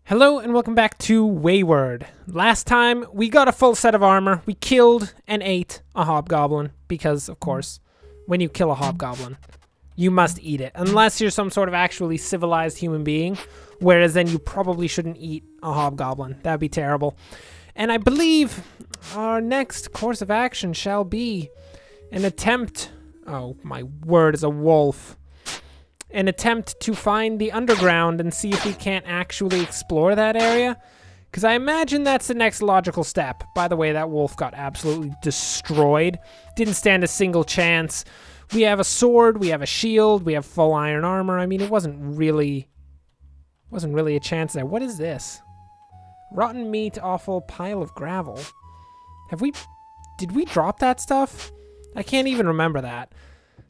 Hello and welcome back to Wayward. Last time we got a full set of armor. We killed and ate a hobgoblin because, of course, when you kill a hobgoblin, you must eat it. Unless you're some sort of actually civilized human being, whereas then you probably shouldn't eat a hobgoblin. That'd be terrible. And I believe our next course of action shall be an attempt... Oh, my word, is a wolf. An attempt to find the underground and see if we can't actually explore that area. Because I imagine that's the next logical step. By the way, that wolf got absolutely destroyed. Didn't stand a single chance. We have a sword, we have a shield, we have full iron armor. I mean, it wasn't really a chance there. What is this? Rotten meat, awful pile of gravel. Did we drop that stuff? I can't even remember that.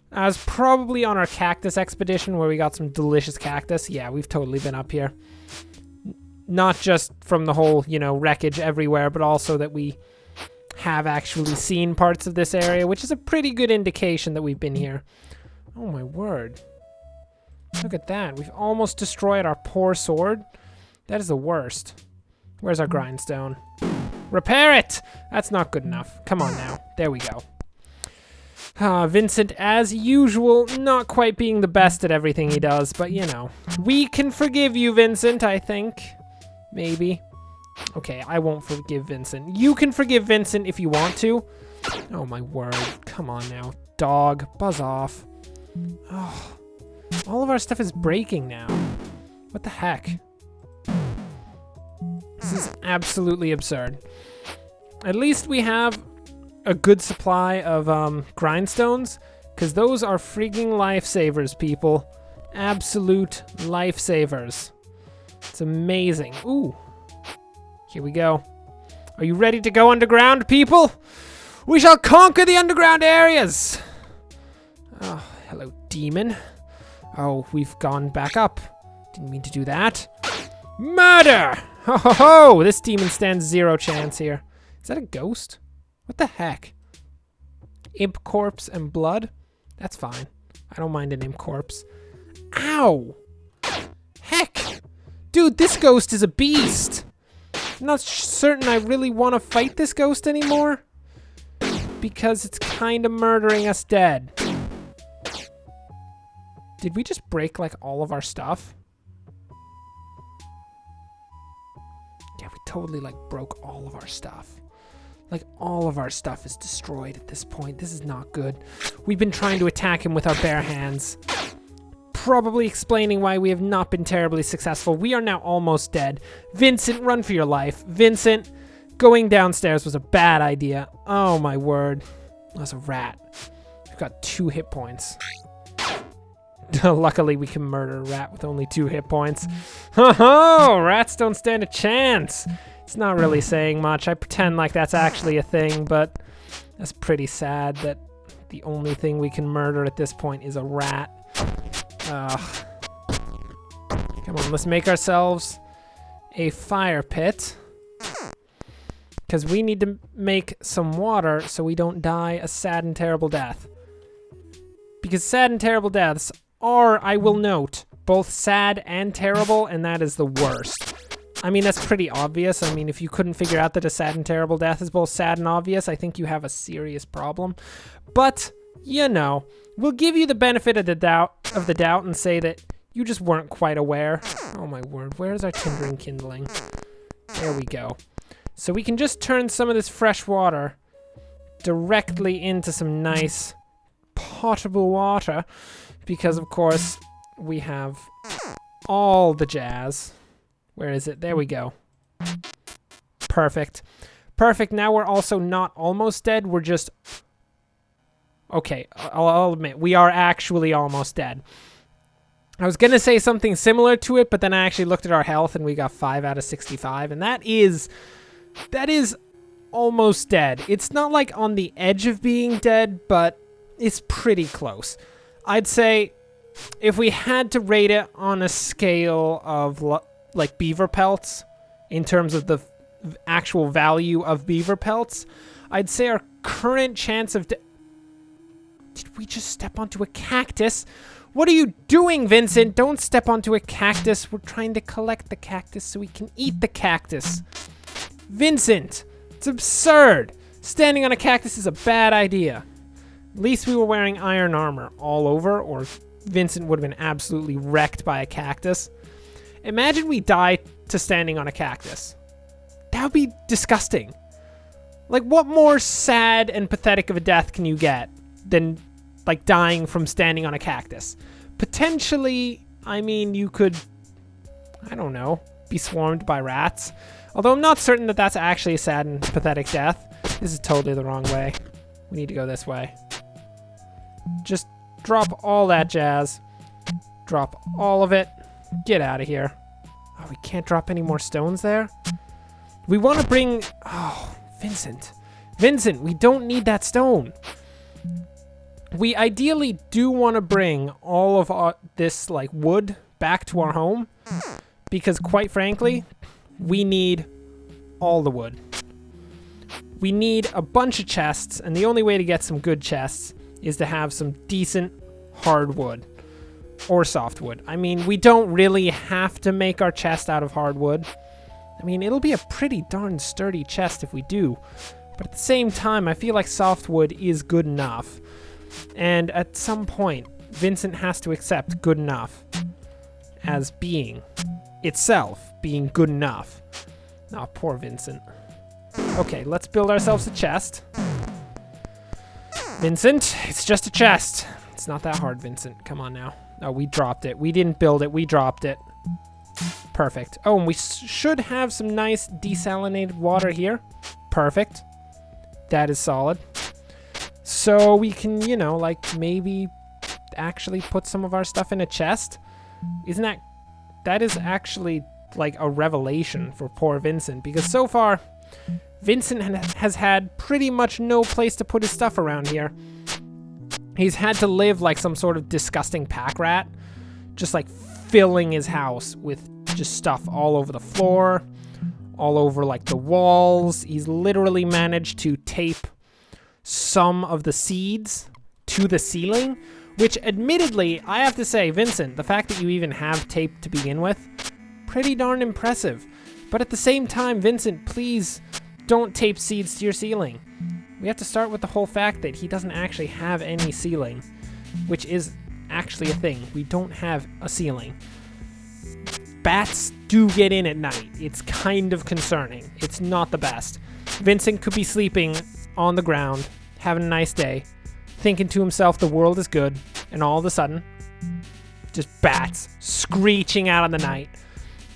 I was probably on our cactus expedition where we got some delicious cactus. Yeah, we've totally been up here. Not just from the whole, wreckage everywhere, but also that we have actually seen parts of this area, which is a pretty good indication that we've been here. Oh my word. Look at that. We've almost destroyed our poor sword. That is the worst. Where's our grindstone? Repair it! That's not good enough. Come on now. There we go. Vincent, as usual, not quite being the best at everything he does, but we can forgive you, Vincent, I think. Maybe. Okay, I won't forgive Vincent. You can forgive Vincent if you want to. Oh my word. Come on now. Dog, buzz off. Oh, all of our stuff is breaking now. What the heck? This is absolutely absurd. At least we have a good supply of grindstones, because those are freaking lifesavers, people. Absolute lifesavers. It's amazing. Ooh. Here we go. Are you ready to go underground, people? We shall conquer the underground areas! Oh, hello, demon. Oh, we've gone back up. Didn't mean to do that. Murder! Ho ho ho! This demon stands zero chance here. Is that a ghost? What the heck? Imp corpse and blood? That's fine. I don't mind an imp corpse. Ow! Heck! Dude, this ghost is a beast! I'm not certain I really want to fight this ghost anymore. Because it's kind of murdering us dead. Did we just break, all of our stuff? Yeah, we totally, broke all of our stuff. All of our stuff is destroyed at this point. This is not good. We've been trying to attack him with our bare hands. Probably explaining why we have not been terribly successful. We are now almost dead. Vincent, run for your life. Vincent, going downstairs was a bad idea. Oh my word. That's a rat. We've got 2 hit points. Luckily, we can murder a rat with only 2 hit points. Ho-ho! Rats don't stand a chance. It's not really saying much. I pretend like that's actually a thing, but that's pretty sad that the only thing we can murder at this point is a rat. Ugh. Come on, let's make ourselves a fire pit. Because we need to make some water so we don't die a sad and terrible death. Because sad and terrible deaths are, I will note, both sad and terrible, and that is the worst. I mean, that's pretty obvious. I mean, if you couldn't figure out that a sad and terrible death is both sad and obvious, I think you have a serious problem. But, we'll give you the benefit of the doubt and say that you just weren't quite aware. Oh my word, where's our tinder and kindling? There we go. So we can just turn some of this fresh water directly into some nice potable water because, of course, we have all the jazz. Where is it? There we go. Perfect. Perfect. Now we're also not almost dead. We're just... Okay, I'll admit, we are actually almost dead. I was going to say something similar to it, but then I actually looked at our health and we got 5 out of 65. And that is almost dead. It's not on the edge of being dead, but it's pretty close. I'd say if we had to rate it on a scale of... beaver pelts, in terms of the actual value of beaver pelts, I'd say our current chance of Did we just step onto a cactus? What are you doing, Vincent? Don't step onto a cactus. We're trying to collect the cactus so we can eat the cactus. Vincent, it's absurd. Standing on a cactus is a bad idea. At least we were wearing iron armor all over, or Vincent would have been absolutely wrecked by a cactus. Imagine we die to standing on a cactus. That would be disgusting. Like, what more sad and pathetic of a death can you get than, like, dying from standing on a cactus? Potentially, I mean, you could, I don't know, be swarmed by rats. Although I'm not certain that that's actually a sad and pathetic death. This is totally the wrong way. We need to go this way. Just drop all that jazz. Drop all of it. Get out of here. Oh, we can't drop any more stones there? We want to bring... Oh, Vincent. Vincent, we don't need that stone. We ideally do want to bring all of this, like, wood back to our home. Because, quite frankly, we need all the wood. We need a bunch of chests, and the only way to get some good chests is to have some decent hardwood or softwood. I mean, we don't really have to make our chest out of hardwood. I mean, it'll be a pretty darn sturdy chest if we do. But at the same time, I feel like softwood is good enough. And at some point, Vincent has to accept good enough as being itself being good enough. Oh, poor Vincent. Okay, let's build ourselves a chest. Vincent, it's just a chest. It's not that hard, Vincent. Come on now. Oh, we dropped it. We didn't build it. We dropped it. Perfect. Oh, and we should have some nice desalinated water here. Perfect. That is solid. So we can, you know, like, maybe actually put some of our stuff in a chest. Isn't that... That is actually, like, a revelation for poor Vincent. Because so far, Vincent has had pretty much no place to put his stuff around here. He's had to live like some sort of disgusting pack rat. Just, like, filling his house with just stuff all over the floor. All over, like, the walls. He's literally managed to tape some of the seeds to the ceiling, which admittedly, I have to say, Vincent, the fact that you even have tape to begin with, pretty darn impressive. But at the same time, Vincent, please don't tape seeds to your ceiling. We have to start with the whole fact that he doesn't actually have any ceiling, which is actually a thing. We don't have a ceiling. Bats do get in at night. It's kind of concerning. It's not the best. Vincent could be sleeping on the ground, having a nice day, thinking to himself the world is good, and all of a sudden, just bats screeching out in the night,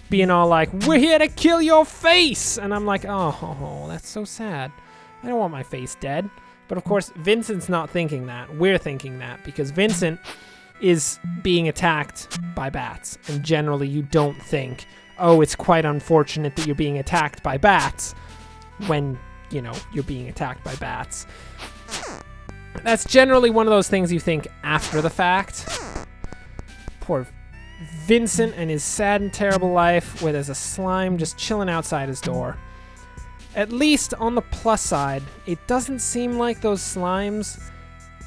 being all like, "We're here to kill your face!" And I'm like, oh, that's so sad. I don't want my face dead. But of course, Vincent's not thinking that. We're thinking that, because Vincent is being attacked by bats. And generally, you don't think, oh, it's quite unfortunate that you're being attacked by bats when, you know, you're being attacked by bats. That's generally one of those things you think after the fact. Poor Vincent and his sad and terrible life where there's a slime just chilling outside his door. At least on the plus side, it doesn't seem like those slimes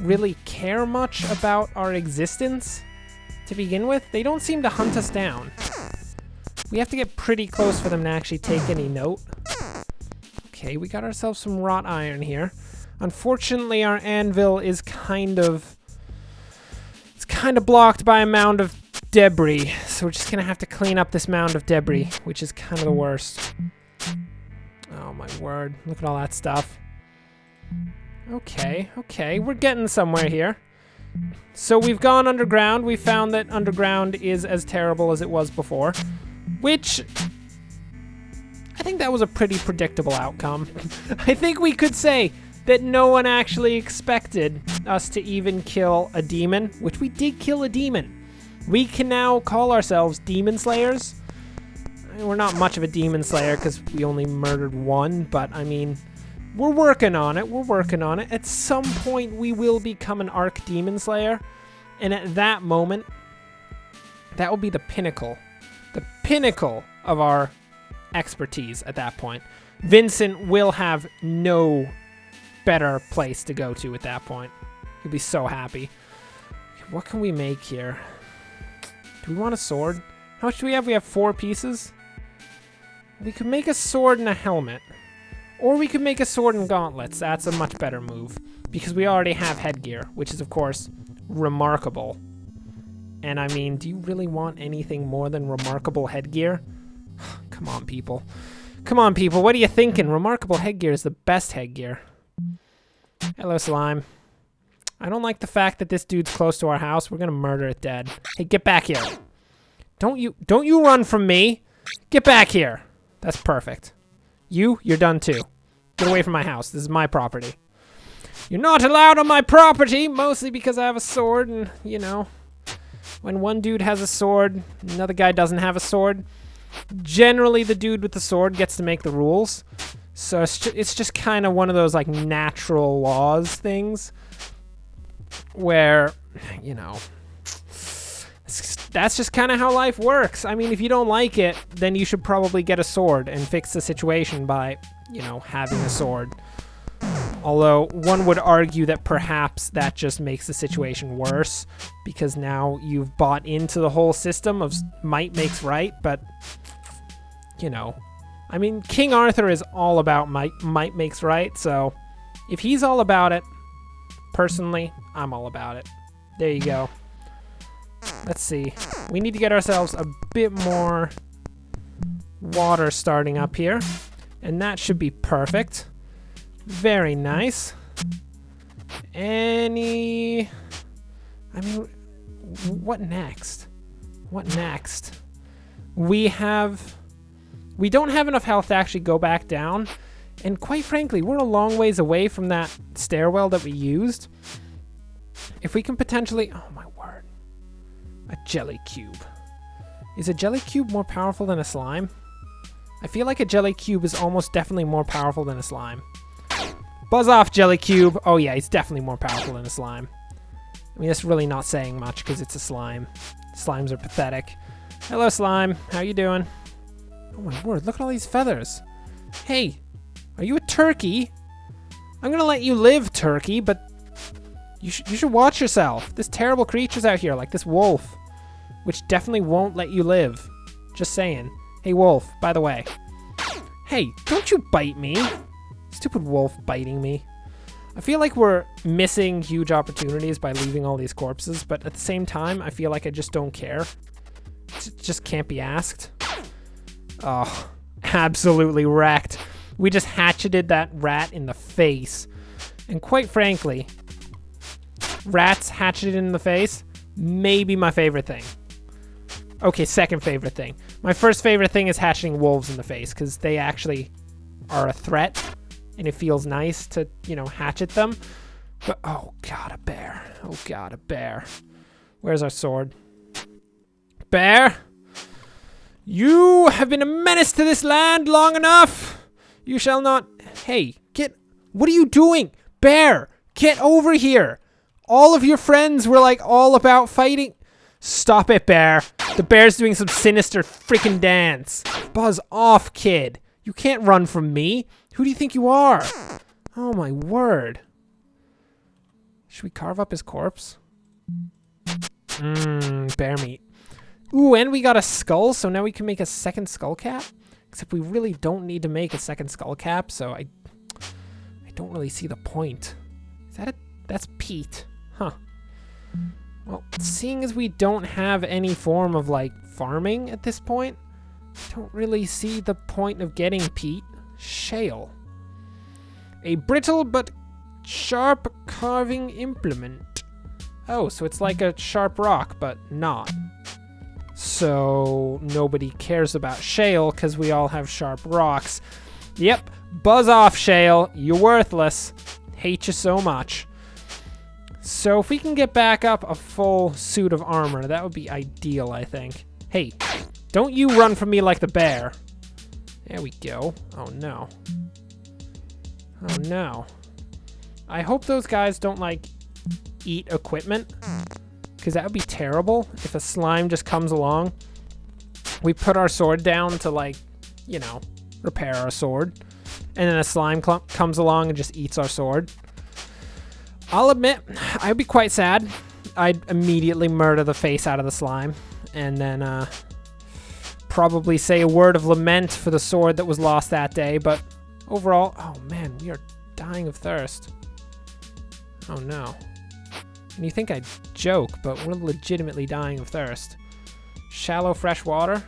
really care much about our existence to begin with. They don't seem to hunt us down. We have to get pretty close for them to actually take any note. Okay, we got ourselves some wrought iron here. Unfortunately, our anvil is kind of blocked by a mound of debris. So we're just going to have to clean up this mound of debris, which is kind of the worst. Oh my word, look at all that stuff. Okay, we're getting somewhere here. So we've gone underground. We found that underground is as terrible as it was before, which I think that was a pretty predictable outcome. I think we could say that no one actually expected us to even kill a demon, which we did kill a demon. We can now call ourselves demon slayers. I mean, we're not much of a demon slayer because we only murdered one, but I mean, we're working on it. At some point, we will become an arc demon slayer, and at that moment, that will be the pinnacle of our expertise at that point. Vincent will have no better place to go to at that point. He'll be so happy. What can we make here? Do we want a sword? How much do we have? We have 4 pieces. We could make a sword and a helmet. Or we could make a sword and gauntlets. That's a much better move. Because we already have headgear, which is, of course, remarkable. And I mean, do you really want anything more than remarkable headgear? Come on, people. Come on, people. What are you thinking? Remarkable headgear is the best headgear. Hello, slime. I don't like the fact that this dude's close to our house. We're gonna murder it dead. Hey, get back here. Don't you run from me. Get back here. That's perfect. You're done too. Get away from my house. This is my property. You're not allowed on my property, mostly because I have a sword and, you know, when one dude has a sword, another guy doesn't have a sword, generally the dude with the sword gets to make the rules. So it's just kind of one of those, like, natural laws things where, you know, that's just kind of how life works. I mean, if you don't like it, then you should probably get a sword and fix the situation by, you know, having a sword. Although, one would argue that perhaps that just makes the situation worse, because now you've bought into the whole system of might makes right, but, you know, I mean, King Arthur is all about might makes right, so if he's all about it, personally, I'm all about it. There you go. Let's see. We need to get ourselves a bit more water starting up here, and that should be perfect. Very nice. I mean, what next? What next? We don't have enough health to actually go back down, and quite frankly, we're a long ways away from that stairwell that we used. If we can potentially, oh my word, a jelly cube. Is a jelly cube more powerful than a slime? I feel like a jelly cube is almost definitely more powerful than a slime. Buzz off, jelly cube. Oh yeah, he's definitely more powerful than a slime. I mean, that's really not saying much because it's a slime. Slimes are pathetic. Hello, slime. How you doing? Oh my word, look at all these feathers. Hey, are you a turkey? I'm gonna let you live, turkey, but you should watch yourself. There's terrible creatures out here, like this wolf, which definitely won't let you live. Just saying. Hey, wolf, by the way. Hey, don't you bite me. Stupid wolf biting me. I feel like we're missing huge opportunities by leaving all these corpses, but at the same time, I feel like I just don't care. It just can't be asked. Oh, absolutely wrecked. We just hatcheted that rat in the face. And quite frankly, rats hatcheted in the face, maybe my favorite thing. Okay, second favorite thing. My first favorite thing is hatching wolves in the face, because they actually are a threat. And it feels nice to, you know, hatchet them. But, oh god, a bear. Oh god, a bear. Where's our sword? Bear? You have been a menace to this land long enough. You shall not... Hey, what are you doing? Bear, get over here. All of your friends were, like, all about fighting. Stop it, bear. The bear's doing some sinister freaking dance. Buzz off, kid. You can't run from me. Who do you think you are? Oh my word. Should we carve up his corpse? Bear meat. Ooh, and we got a skull, so now we can make a second skull cap. Except we really don't need to make a second skull cap, so I don't really see the point. Is that it? That's Pete. Huh. Well, seeing as we don't have any form of, like, farming at this point, I don't really see the point of getting Pete. Shale. A brittle but sharp carving implement. Oh, so it's like a sharp rock, but not. So nobody cares about shale because we all have sharp rocks. Yep, buzz off, shale. You're worthless. Hate you so much. So if we can get back up a full suit of armor, that would be ideal, I think. Hey, don't you run from me like the bear. There we go. Oh no. Oh no. I hope those guys don't, like, eat equipment, because that would be terrible if a slime just comes along. We put our sword down to, like, you know, repair our sword, and then a slime comes along and just eats our sword. I'll admit, I'd be quite sad. I'd immediately murder the face out of the slime, and then probably say a word of lament for the sword that was lost that day, but overall, oh man, we are dying of thirst. Oh no. And you think I'd joke, but we're legitimately dying of thirst. Shallow fresh water.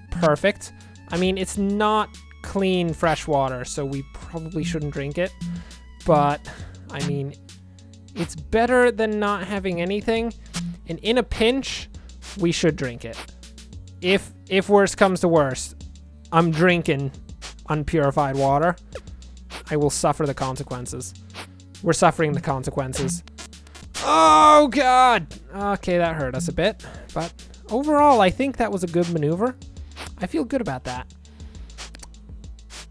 Perfect. I mean, it's not clean fresh water, so we probably shouldn't drink it. But, I mean, it's better than not having anything. And in a pinch, we should drink it. If worse comes to worst, I'm drinking unpurified water. I will suffer the consequences. We're suffering the consequences. Oh, God! Okay, that hurt us a bit. But overall, I think that was a good maneuver. I feel good about that.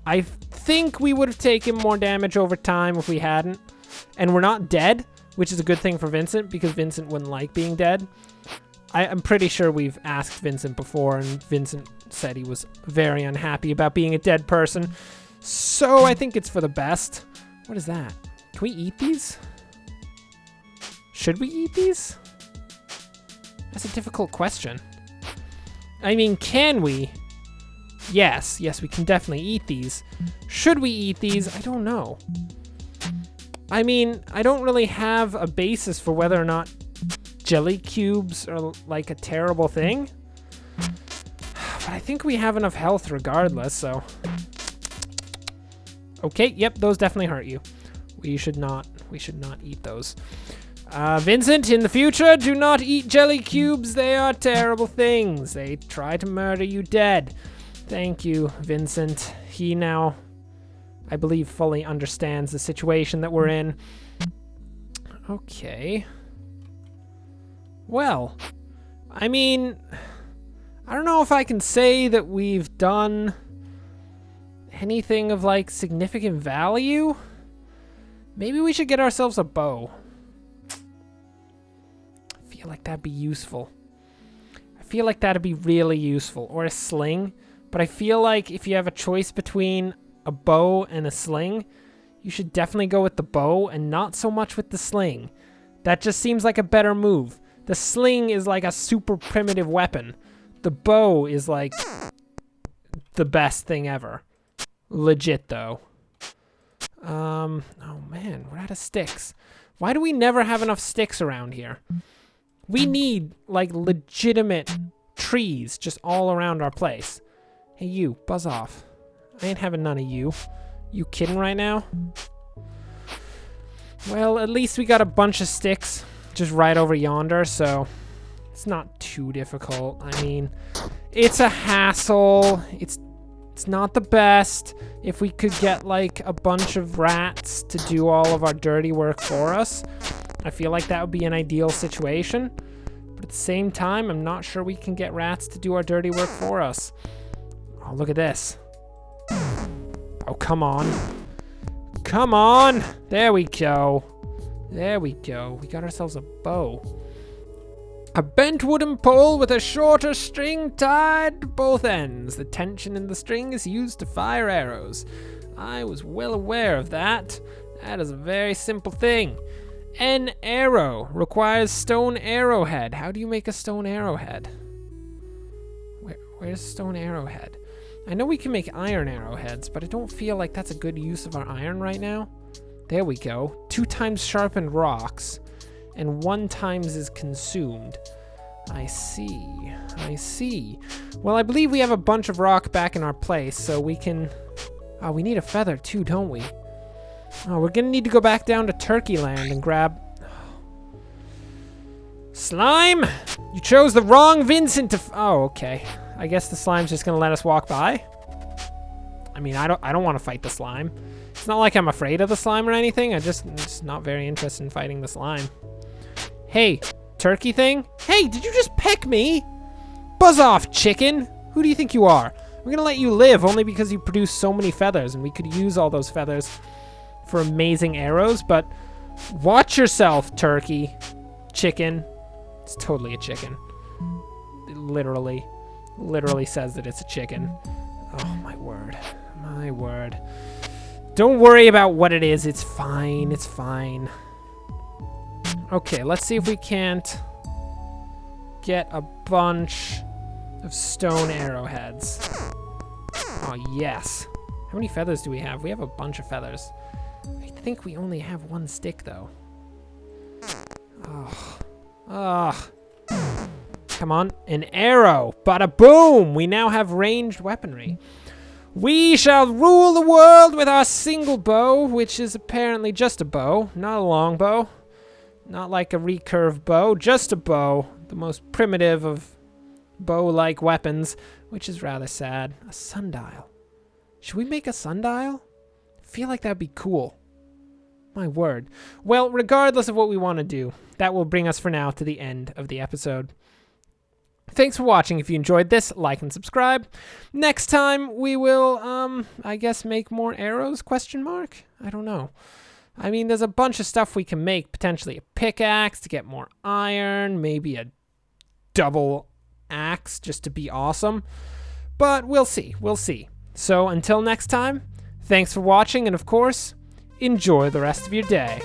I think we would have taken more damage over time if we hadn't. And we're not dead, which is a good thing for Vincent, because Vincent wouldn't like being dead. I'm pretty sure we've asked Vincent before, and Vincent said he was very unhappy about being a dead person. So I think it's for the best. What is that? Can we eat these? Should we eat these? That's a difficult question. I mean, can we? Yes, we can definitely eat these. Should we eat these? I don't know. I mean, I don't really have a basis for whether or not jelly cubes are like a terrible thing. But I think we have enough health regardless, so. Okay, yep, those definitely hurt you. We should not eat those. Vincent, in the future, do not eat jelly cubes. They are terrible things. They try to murder you dead. Thank you, Vincent. He now, I believe, fully understands the situation that we're in. Okay. Well, I mean, I don't know if I can say that we've done anything of, like, significant value. Maybe we should get ourselves a bow. I feel like that'd be useful. I feel like that'd be really useful. Or a sling. But I feel like if you have a choice between a bow and a sling, you should definitely go with the bow and not so much with the sling. That just seems like a better move. The sling is like a super primitive weapon. The bow is like the best thing ever. Legit though. Oh man, we're out of sticks. Why do we never have enough sticks around here? We need like legitimate trees just all around our place. Hey you, buzz off. I ain't having none of you. You kidding right now? Well, at least we got a bunch of sticks just right over yonder, so it's not too difficult. I mean, it's a hassle. It's not the best. If we could get like a bunch of rats to do all of our dirty work for us, I feel like that would be an ideal situation. But at the same time, I'm not sure we can get rats to do our dirty work for us. Oh, look at this. Oh, come on. Come on! There we go. There we go. We got ourselves a bow. A bent wooden pole with a shorter string tied to both ends. The tension in the string is used to fire arrows. I was well aware of that. That is a very simple thing. An arrow requires stone arrowhead. How do you make a stone arrowhead? Where's stone arrowhead? I know we can make iron arrowheads, but I don't feel like that's a good use of our iron right now. There we go. 2 times sharpened rocks, and 1 times is consumed. I see. I see. Well, I believe we have a bunch of rock back in our place, so we can... Oh, we need a feather too, don't we? Oh, we're gonna need to go back down to Turkey Land and grab... Slime! You chose the wrong Vincent to... Oh, okay. I guess the slime's just gonna let us walk by. I mean, I don't want to fight the slime. It's not like I'm afraid of the slime or anything. I'm just not very interested in fighting the slime. Hey, turkey thing. Hey, did you just peck me? Buzz off, chicken. Who do you think you are? We're gonna let you live only because you produce so many feathers, and we could use all those feathers for amazing arrows, but watch yourself, turkey. Chicken. It's totally a chicken. It literally says that it's a chicken. Oh, my word. My word. Don't worry about what it is. It's fine. It's fine. Okay, let's see if we can't get a bunch of stone arrowheads. Oh, yes. How many feathers do we have? We have a bunch of feathers. I think we only have one stick, though. Oh. Ugh. Come on. An arrow. Bada boom! We now have ranged weaponry. We shall rule the world with our single bow, which is apparently just a bow, not a long bow. Not like a recurve bow, just a bow. The most primitive of bow-like weapons, which is rather sad. A sundial. Should we make a sundial? I feel like that'd be cool. My word. Well, regardless of what we want to do, that will bring us for now to the end of the episode. Thanks for watching. If you enjoyed this, like and subscribe. Next time we will, I guess make more arrows, ? I don't know. I mean, there's a bunch of stuff we can make. Potentially a pickaxe to get more iron. Maybe a double axe just to be awesome. But we'll see. We'll see. So until next time, thanks for watching. And of course, enjoy the rest of your day.